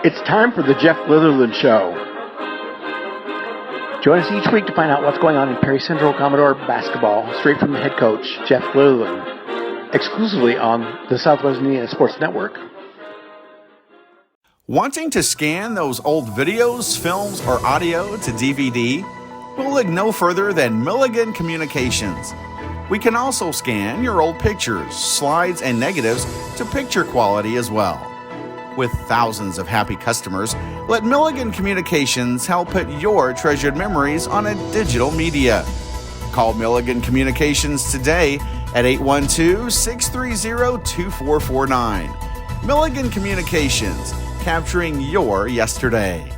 It's time for the Jeff Litherland Show. Join us each week to find out what's going on in Perry Central Commodore basketball, straight from the head coach, Jeff Litherland, exclusively on the Southwest Indiana Sports Network. Wanting to scan those old videos, films, or audio to DVD? We'll look no further than Milligan Communications. We can also scan your old pictures, slides, and negatives to picture quality as well. With thousands of happy customers, let Milligan Communications help put your treasured memories on a digital media. Call Milligan Communications today at 812-630-2449. Milligan Communications, capturing your yesterdays.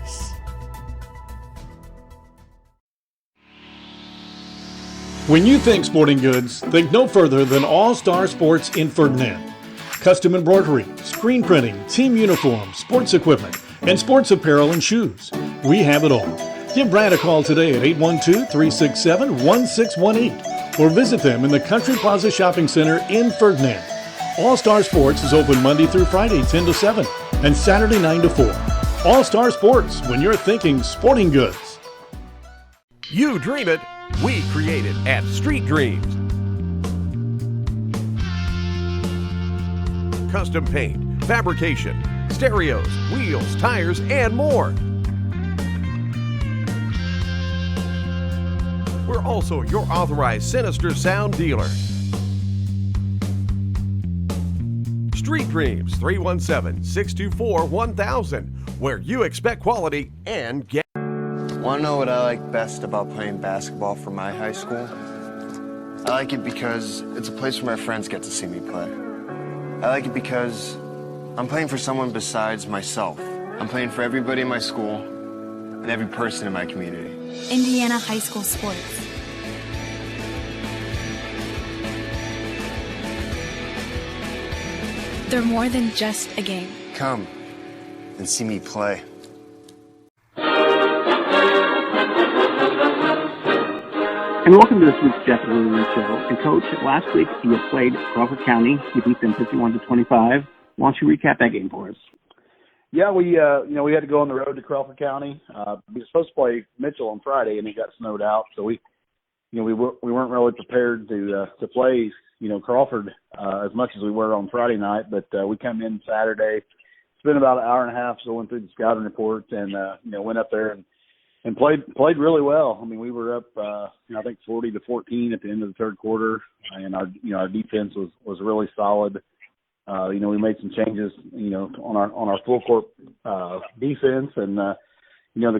When you think sporting goods, think no further than All Star Sports in Ferdinand. Custom embroidery, screen printing, team uniforms, sports equipment, and sports apparel and shoes. We have it all. Give Brad a call today at 812-367-1618 or visit them in the Country Plaza Shopping Center in Ferdinand. All Star Sports is open Monday through Friday 10 to 7 and Saturday 9 to 4. All Star Sports, when you're thinking sporting goods. You dream it, we create it at Street Dreams. Custom paint, fabrication, stereos, wheels, tires, and more. We're also your authorized Sinister Sound dealer. Street Dreams, 317-624-1000, where you expect quality and get. Want to know what I like best about playing basketball for my high school? I like it because it's a place where my friends get to see me play. I like it because I'm playing for someone besides myself. I'm playing for everybody in my school and every person in my community. Indiana high school sports. They're more than just a game. Come and see me play. And welcome to this week's Jeff Litherland Show. And Coach, last week you played Crawford County. You beat them 51-25. Why don't you recap that game for us? Yeah, we had to go on the road to Crawford County. We were supposed to play Mitchell on Friday, and it got snowed out, so we weren't really prepared to play Crawford as much as we were on Friday night. But we come in Saturday, spent about an hour and a half going through the scouting report, and went up there and played really well. I mean, we were up, I think 40-14 at the end of the third quarter, and our defense was really solid. We made some changes, on our full court defense, and the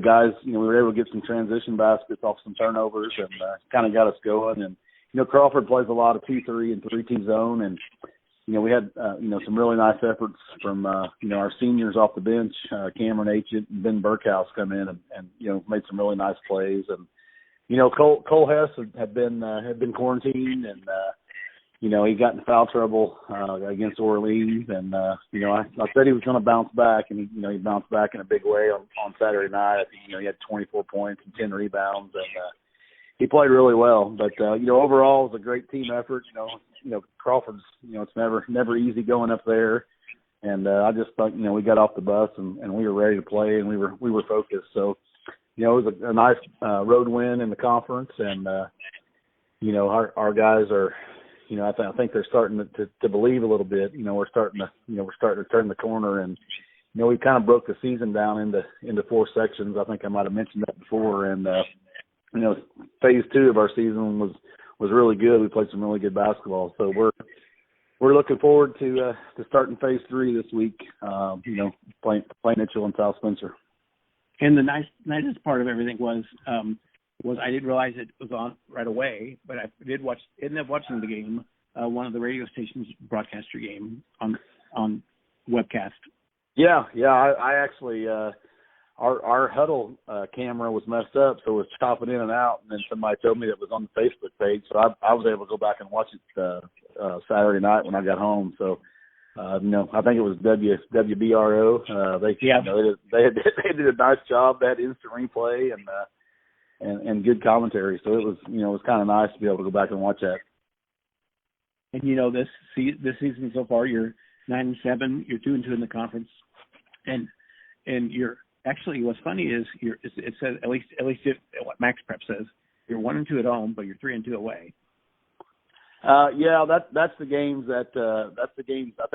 guys, we were able to get some transition baskets off some turnovers, and kind of got us going. And Crawford plays a lot of 2-3 and 3-2 zone, and we had some really nice efforts from our seniors off the bench, Cameron Aitchett and Ben Burkhouse come in and made some really nice plays. And Cole Hess had been quarantined, and he got in foul trouble against Orleans, and I said he was going to bounce back, and he bounced back in a big way on Saturday night. I think he had 24 points and 10 rebounds, and he played really well. But overall, it was a great team effort. Crawford's, it's never easy going up there, and I just thought we got off the bus and we were ready to play, and we were focused. So it was a nice road win in the conference, and our guys are. I think they're starting to believe a little bit. We're starting to turn the corner, and we kind of broke the season down into 4 sections. I think I might have mentioned that before. And phase 2 of our season was really good. We played some really good basketball. So we're looking forward to starting phase 3 this week. Playing Mitchell and South Spencer. And the nicest part of everything was I didn't realize it was on right away, but I ended up watching the game, one of the radio stations broadcast your game on webcast. Yeah. I actually our huddle camera was messed up, so it was chopping in and out. And then somebody told me that it was on the Facebook page, so I was able to go back and watch it Saturday night when I got home. So. I think it was WBRO. They did a nice job. They had instant replay and good commentary. So it was kind of nice to be able to go back and watch that. And this season so far, you're 9-7. You're 2-2 in the conference, and and you're actually, what's funny is it says at least what Max Prep says, you're 1-2 at home, but you're 3-2 away. Yeah, that's the games that's the games. I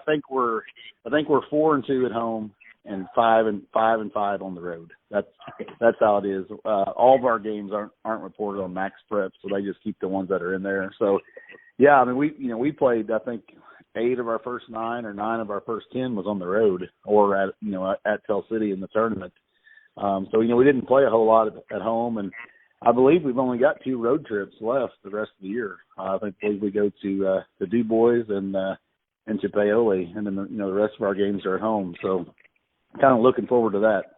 think we're 4-2 at home and 5-5 on the road. That's how it is. All of our games aren't reported on Max Prep, so they just keep the ones that are in there. So, yeah, I mean we played, I think, 8 of our first 9 or 9 of our first 10 was on the road or at Tell City in the tournament. So we didn't play a whole lot at home, and I believe we've only got 2 road trips left the rest of the year. I think we go to Du Bois and to Paoli, and then the rest of our games are at home. So, kind of looking forward to that.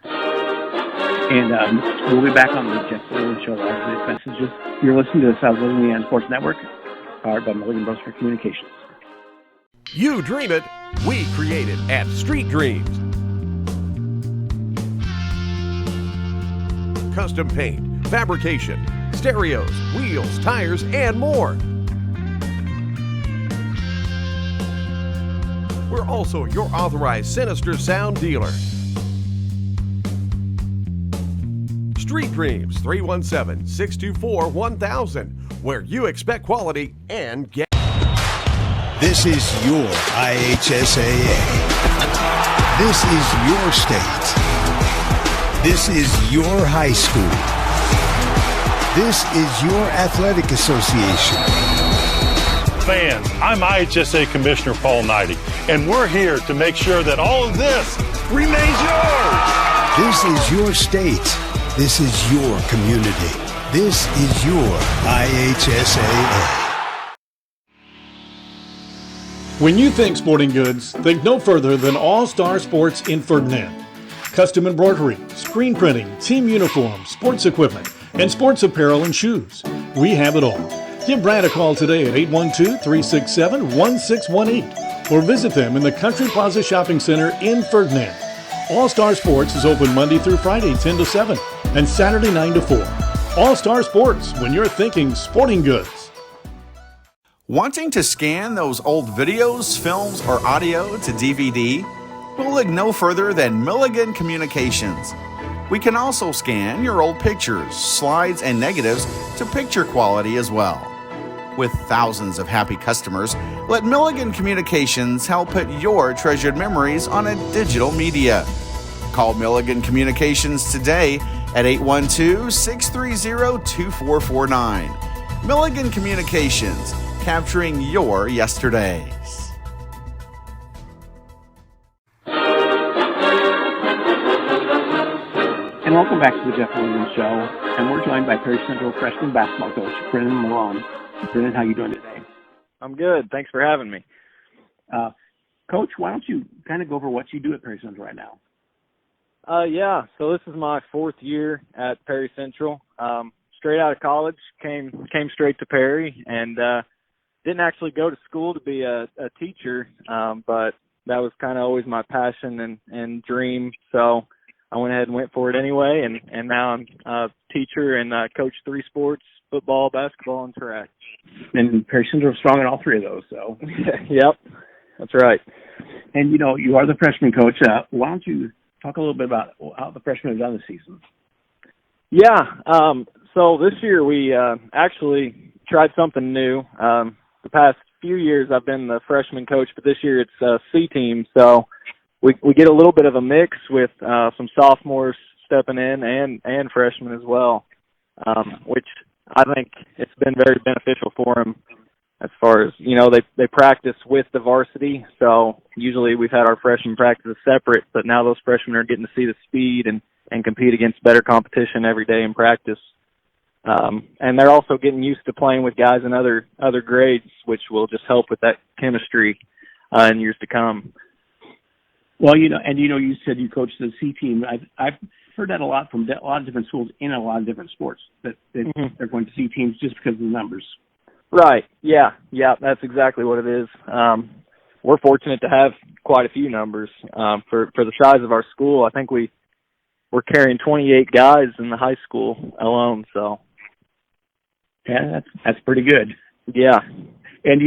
And we'll be back on the Jeff Litherland Show after these messages. You're listening to the South Litherland Sports Network, powered by Milligan Bros for Communications. You dream it, we create it at Street Dreams. Custom paint, fabrication, stereos, wheels, tires, and more. We're also your authorized Sinister Sound dealer. Street Dreams, 317-624-1000, where you expect quality and get. This is your IHSAA. This is your state. This is your high school. This is your athletic association. Fans, I'm IHSA Commissioner Paul Knighty, and we're here to make sure that all of this remains yours. This is your state. This is your community. This is your IHSAA. When you think sporting goods, think no further than All Star Sports in Ferdinand. Custom embroidery, screen printing, team uniforms, sports equipment, and sports apparel and shoes. We have it all. Give Brad a call today at 812-367-1618 or visit them in the Country Plaza Shopping Center in Ferdinand. All Star Sports is open Monday through Friday 10 to 7 and Saturday 9 to 4. All Star Sports, when you're thinking sporting goods. Wanting to scan those old videos, films, or audio to DVD? We'll look no further than Milligan Communications. We can also scan your old pictures, slides, and negatives to picture quality as well. With thousands of happy customers, let Milligan Communications help put your treasured memories on a digital media. Call Milligan Communications today at 812-630-2449. Milligan Communications, capturing your yesterdays. And welcome back to the Jeff Litherland Show. And we're joined by Perry Central freshman basketball coach Brennan Malone. Brennan, how you doing today? I'm good. Thanks for having me. Coach, why don't you kind of go over what you do at Perry Central right now? Yeah, so this is my 4th year at Perry Central. Straight out of college, came straight to Perry, and didn't actually go to school to be a teacher, but that was kind of always my passion and dream. So I went ahead and went for it anyway, and now I'm a teacher and coach 3 sports: football, basketball, and track. And Perry Central is strong in all 3 of those, so. Yep, that's right. And, you are the freshman coach. Why don't you talk a little bit about how the freshmen have done this season? Yeah, so this year we actually tried something new. The past few years I've been the freshman coach, but this year it's C team, so we get a little bit of a mix with some sophomores stepping in and freshmen as well, which I think it's been very beneficial for them as far as, they practice with the varsity, so usually we've had our freshmen practice separate, but now those freshmen are getting to see the speed and compete against better competition every day in practice. And they're also getting used to playing with guys in other grades, which will just help with that chemistry in years to come. Well, you said you coached the C team. I've heard that a lot from a lot of different schools in a lot of different sports, that they're going to C teams just because of the numbers. Right. Yeah, that's exactly what it is. We're fortunate to have quite a few numbers. For the size of our school, I think we're carrying 28 guys in the high school alone, so. Yeah, that's pretty good. Yeah. And,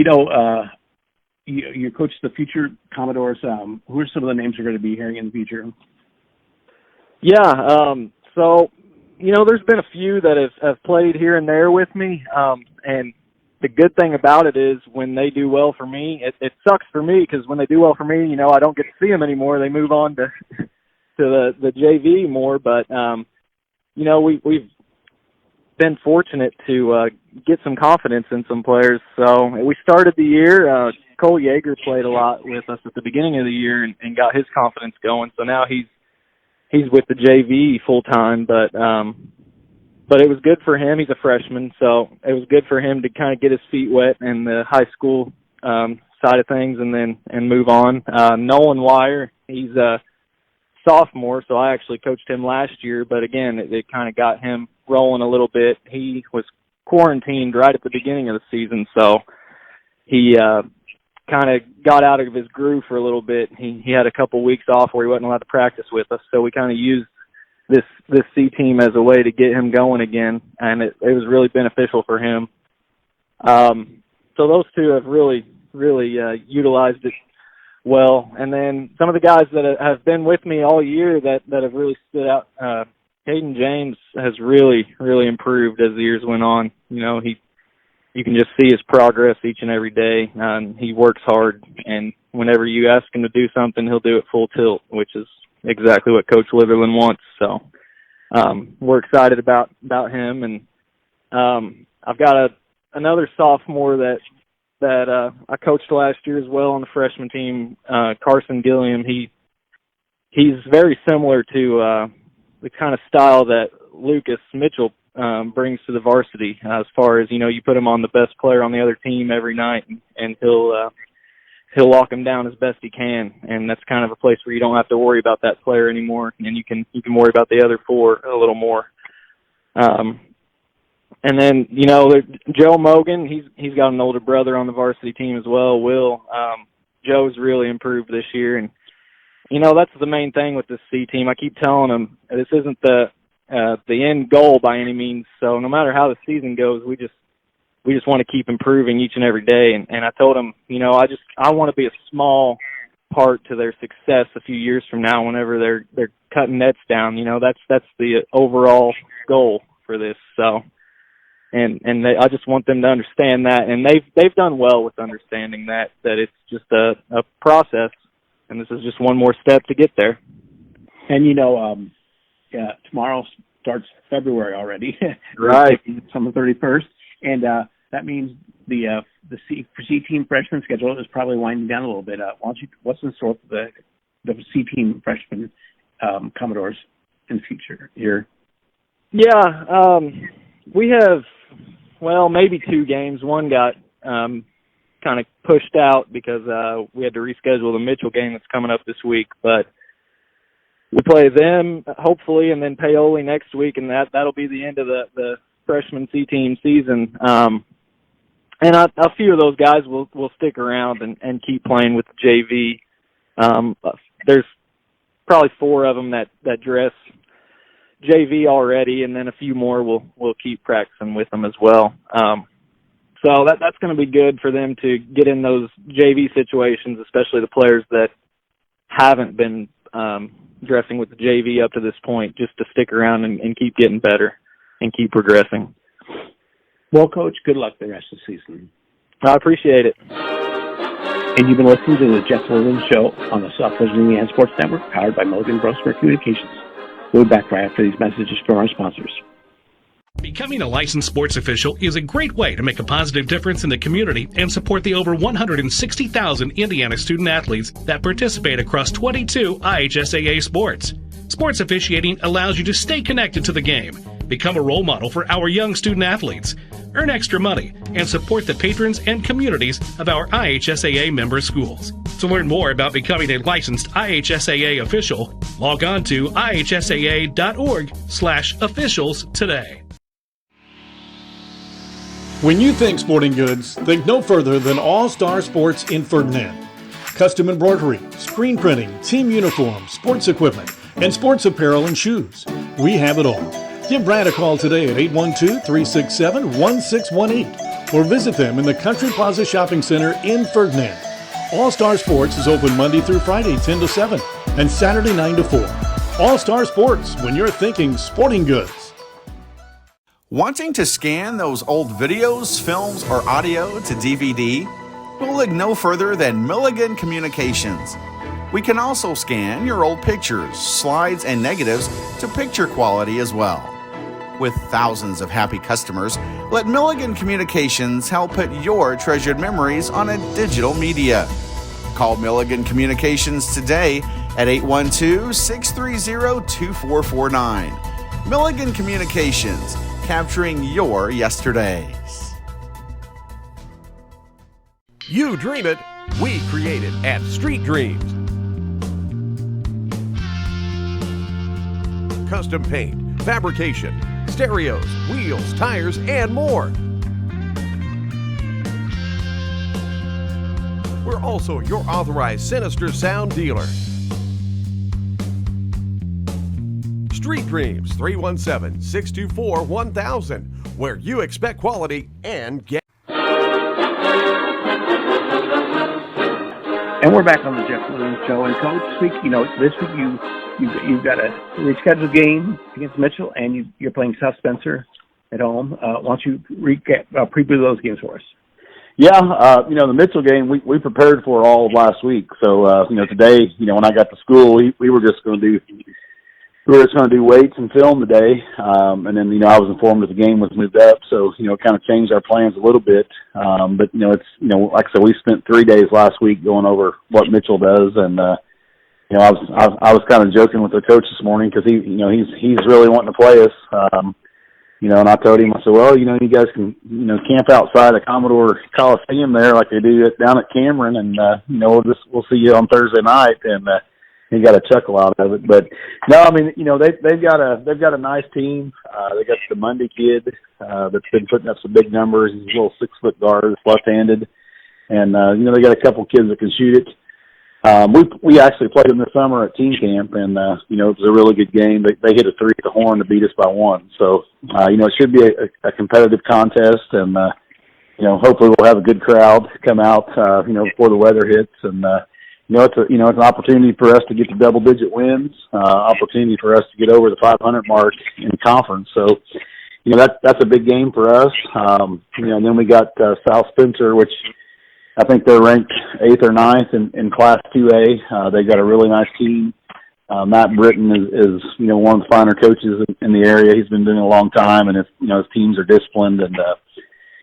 you coach the future Commodores. Who are some of the names you're going to be hearing in the future? Yeah, so, there's been a few that have played here and there with me, and the good thing about it is when they do well for me, it sucks for me because when they do well for me, I don't get to see them anymore. They move on to the JV more, but, we've been fortunate to get some confidence in some players. So we started the year, Cole Yeager played a lot with us at the beginning of the year and got his confidence going. So now he's with the JV full time, but it was good for him. He's a freshman, so it was good for him to kind of get his feet wet in the high school side of things and move on. Nolan Wire, he's a sophomore, so I actually coached him last year, but again, it kind of got him rolling a little bit. He was quarantined right at the beginning of the season, so he kind of got out of his groove for a little bit. He had a couple weeks off where he wasn't allowed to practice with us, so we kind of used this C team as a way to get him going again, and it was really beneficial for him. So those two have really utilized it well. And then some of the guys that have been with me all year that have really stood out, Caden James has really improved as the years went on. You can just see his progress each and every day. He works hard, and whenever you ask him to do something, he'll do it full tilt, which is exactly what Coach Litherland wants. So we're excited about him. And I've got another sophomore that I coached last year as well on the freshman team, Carson Gilliam. He's very similar to the kind of style that Lucas Mitchell brings to the varsity, as far as, you put him on the best player on the other team every night, and he'll lock him down as best he can. And that's kind of a place where you don't have to worry about that player anymore, and you can worry about the other four a little more. And then, Joe Mogan, he's got an older brother on the varsity team as well, Will. Joe's really improved this year, and that's the main thing with this C team. I keep telling them this isn't the end goal by any means. So no matter how the season goes, we just want to keep improving each and every day. And I told them, I want to be a small part to their success a few years from now. Whenever they're cutting nets down, that's the overall goal for this. So, I just want them to understand that, and they've done well with understanding that it's just a process, and this is just one more step to get there. And tomorrow starts February already. Right. It's on the 31st, and that means the C team freshman schedule is probably winding down a little bit. What's in store for the C team freshman Commodores in the future here? Yeah, we have maybe two games. One got kind of pushed out because we had to reschedule the Mitchell game that's coming up this week, but we play them hopefully, and then Paoli next week, and that'll be the end of the freshman C team season. And a few of those guys will stick around and keep playing with the JV. There's probably four of them that dress JV already, and then a few more will keep practicing with them as well. So that's going to be good for them to get in those JV situations, especially the players that haven't been dressing with the JV up to this point, just to stick around and keep getting better and keep progressing. Well, Coach, good luck the rest of the season. I appreciate it. And you've been listening to the Jeff Sullivan Show on the Southwest Indiana Sports Network, powered by Milligan Grossberg Communications. We'll be back right after these messages from our sponsors. Becoming a licensed sports official is a great way to make a positive difference in the community and support the over 160,000 Indiana student athletes that participate across 22 IHSAA sports. Sports officiating allows you to stay connected to the game, become a role model for our young student athletes, earn extra money, and support the patrons and communities of our IHSAA member schools. To learn more about becoming a licensed IHSAA official, log on to ihsaa.org/officials today. When you think sporting goods, think no further than All Star Sports in Ferdinand. Custom embroidery, screen printing, team uniforms, sports equipment, and sports apparel and shoes. We have it all. Give Brad a call today at 812-367-1618 or visit them in the Country Plaza Shopping Center in Ferdinand. All-Star Sports is open Monday through Friday, 10 to 7, and Saturday, 9 to 4. All-Star Sports, when you're thinking sporting goods. Wanting to scan those old videos, films, or audio to DVD? We'll look no further than Milligan Communications. We can also scan your old pictures, slides, and negatives to picture quality as well. With thousands of happy customers, let Milligan Communications help put your treasured memories on a digital media. Call Milligan Communications today at 812-630-2449. Milligan Communications, capturing your yesterdays. You dream it, we create it at Street Dreams. Custom paint, fabrication, stereos, wheels, tires, and more. We're also your authorized Sinister Sound dealer. Street Dreams, 317-624-1000, where you expect quality and get. And we're back on the Jeff Williams Show. And Coach, this week you've got a rescheduled game against Mitchell, and you're playing South Spencer at home. Why don't you preview those games for us? Yeah, the Mitchell game we prepared for all of last week. So today, when I got to school, we were just going to do weights and film today, and then I was informed that the game was moved up, so it kind of changed our plans a little bit. But it's like I said, we spent 3 days last week going over what Mitchell does, and I was kind of joking with the coach this morning because he's really wanting to play us. And I told him, I said, well, you guys can camp outside of Commodore Coliseum there like they do down at Cameron, and we'll see you on Thursday night, and he got a chuckle out of it. But no, I mean, they've got a nice team. They got the Monday kid that's been putting up some big numbers. He's a little 6-foot guard, left-handed, and they got a couple kids that can shoot it. We actually played them this summer at team camp, and it was a really good game. They hit a 3 at the horn to beat us by 1. So it should be a competitive contest, and hopefully we'll have a good crowd come out before the weather hits, and it's an opportunity for us to get to double-digit wins, opportunity for us to get over the 500 mark in conference. So that's a big game for us. And then we got South Spencer, which I think they're ranked 8th or 9th in Class 2A. They got a really nice team. Matt Britton is one of the finer coaches in the area. He's been doing it a long time, and his teams are disciplined, and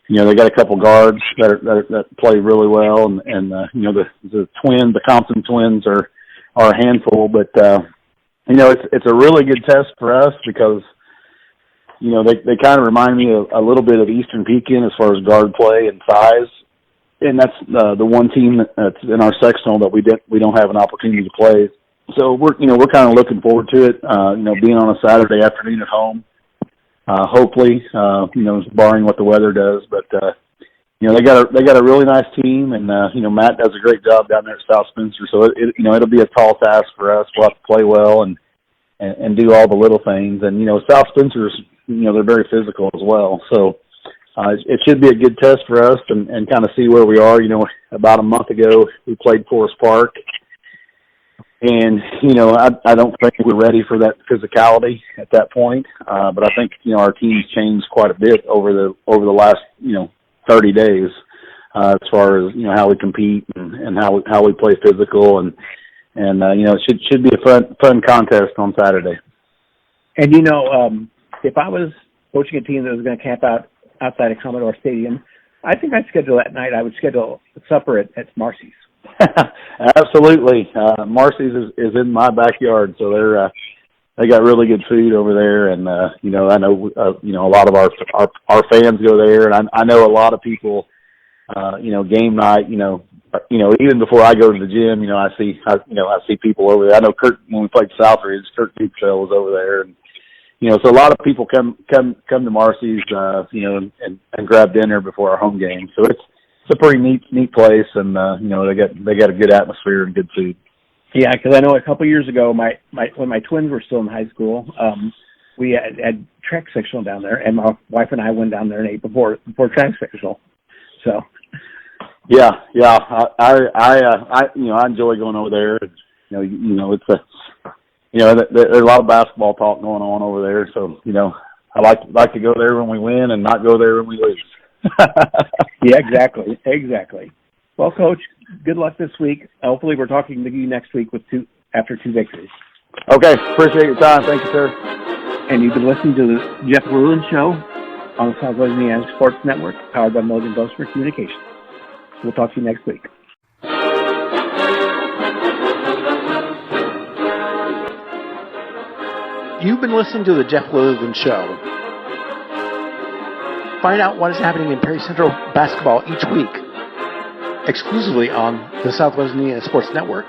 they got a couple guards that play really well, and the Compton twins are a handful, but it's a really good test for us because they kind of remind me a little bit of Eastern Pekin as far as guard play and size. And that's the one team that's in our sectional that we don't have an opportunity to play. So we're kind of looking forward to it. Being on a Saturday afternoon at home, hopefully, barring what the weather does. But they got a really nice team, and Matt does a great job down there at South Spencer. So it'll be a tall task for us. We'll have to play well and do all the little things. And South Spencer's they're very physical as well. So. It should be a good test for us and kind of see where we are. About a month ago, we played Forest Park. And, I don't think we're ready for that physicality at that point. But I think, our team's changed quite a bit over the last, 30 days as far as, how we compete and how we play physical. And it should be a fun contest on Saturday. And, if I was coaching a team that was going to camp outside of Commodore Stadium, I think I'd schedule that night. I would schedule a supper at Marcy's. Absolutely. Marcy's is in my backyard, so they got really good food over there, and I know a lot of our fans go there, and I know a lot of people game night, even before I go to the gym, I see people over there. I know Kurt, when we played Southridge, Kurt Duxell was over there, and so a lot of people come to Marcy's, and grab dinner before our home game. So it's a pretty neat place, and they got a good atmosphere and good food. Yeah, because I know a couple of years ago, when my twins were still in high school, we had track sectional down there, and my wife and I went down there and ate before track sectional. So Yeah. I enjoy going over there. It's there's a lot of basketball talk going on over there. So, I like to go there when we win and not go there when we lose. Yeah, exactly. Well, Coach, good luck this week. Hopefully we're talking to you next week after 2 victories. Okay. Appreciate your time. Thank you, sir. And you've been listening to the Jeff Litherland Show on the Southwest Indiana Sports Network, powered by Milligan Boastmer Communications. We'll talk to you next week. You've been listening to the Jeff Litherland Show. Find out what is happening in Perry Central basketball each week, exclusively on the Southwest Indiana Sports Network.